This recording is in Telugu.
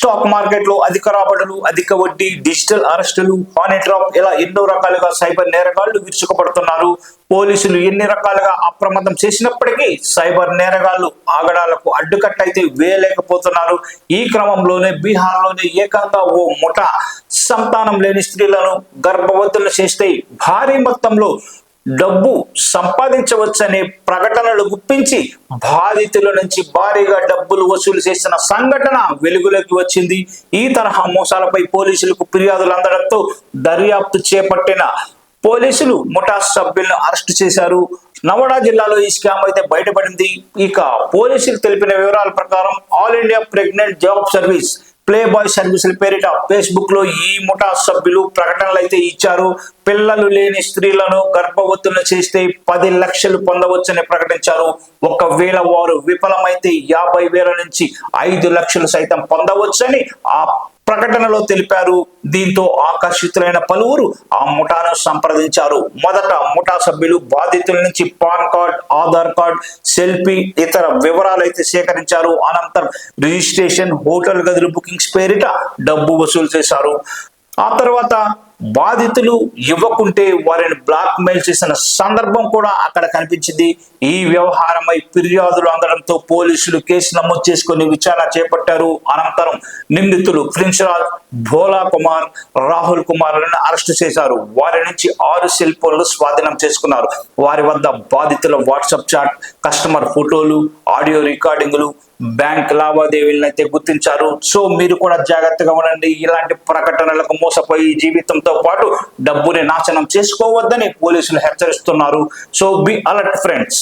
స్టాక్ మార్కెట్ లో అధిక రాబడులు, అధిక వడ్డీ, డిజిటల్ అరెస్టులు, హనీ ట్రాప్ ఇలా ఎన్నో రకాలుగా సైబర్ నేరగాళ్లు విరుచుకుపడుతున్నారు. పోలీసులు ఎన్ని రకాలుగా అప్రమత్తం చేసినప్పటికీ సైబర్ నేరగాళ్లు ఆగడాలకు అడ్డుకట్టయితే వేయలేకపోతున్నారు. ఈ క్రమంలోనే బీహార్లోనే ఏకంగా ఓ ముఠా సంతానం లేని స్త్రీలను గర్భవతులను చేస్తే భారీ మొత్తంలో డబ్బు సంపాదించవచ్చనే ప్రకటనలు గుప్పించి బాధితుల నుంచి భారీగా డబ్బులు వసూలు చేసిన సంఘటన వెలుగులోకి వచ్చింది. ఈ తరహా మోసాలపై పోలీసులకు ఫిర్యాదులు అందడంతో దర్యాప్తు చేపట్టిన పోలీసులు ముఠా సభ్యులను అరెస్టు చేశారు. నవాడా జిల్లాలో ఈ స్కామ్ అయితే బయటపడింది. ఇక పోలీసులు తెలిపిన వివరాల ప్రకారం all India pregnant job service play boy సర్వీసుల పేరిట ఫేస్బుక్ లో ఈ ముఠా సభ్యులు ప్రకటనలు అయితే ఇచ్చారు. పిల్లలు లేని స్త్రీలను గర్భవతులను చేస్తే 10 లక్షలు పొందవచ్చని ప్రకటించారు. ఒకవేళ వారు విఫలమైతే 50,000 నుంచి 5 లక్షలు సైతం పొందవచ్చని ఆ ప్రకటనలో తెలిపారు. దీంతో ఆకర్షితులైన పలువురు ఆ ముఠాను సంప్రదించారు. మొదట ముఠా సభ్యులు బాధితుల నుంచి pan card, Aadhaar card, selfie, ఇతర వివరాలు అయితే సేకరించారు. అనంతరం రిజిస్ట్రేషన్, హోటల్ గదులు బుకింగ్స్ పేరిట డబ్బు వసూలు చేశారు. ఆ తర్వాత బాధితులు ఇవ్వకుంటే వారిని బ్లాక్ మెయిల్ చేసిన సందర్భం కూడా అక్కడ కనిపించింది. ఈ వ్యవహారమై ఫిర్యాదులు అందడంతో పోలీసులు కేసు నమోదు చేసుకుని విచారణ చేపట్టారు. అనంతరం నిందితులు ప్రిన్స్ రాజ్, భోలా కుమార్, రాహుల్ కుమార్లను అరెస్టు చేశారు. వారి నుంచి 6 సెల్ ఫోన్లు స్వాధీనం చేసుకున్నారు. వారి వద్ద బాధితుల వాట్సాప్ చాట్, కస్టమర్ ఫోటోలు, ఆడియో రికార్డింగ్లు, బ్యాంక్ లావాదేవీలను అయితే గుర్తించారు. సో మీరు కూడా జాగ్రత్తగా ఉండండి. ఇలాంటి ప్రకటనలకు మోసపోయి జీవితంతో పాటు డబ్బుని నాశనం చేసుకోవద్దని పోలీసులు హెచ్చరిస్తున్నారు. So be alert friends.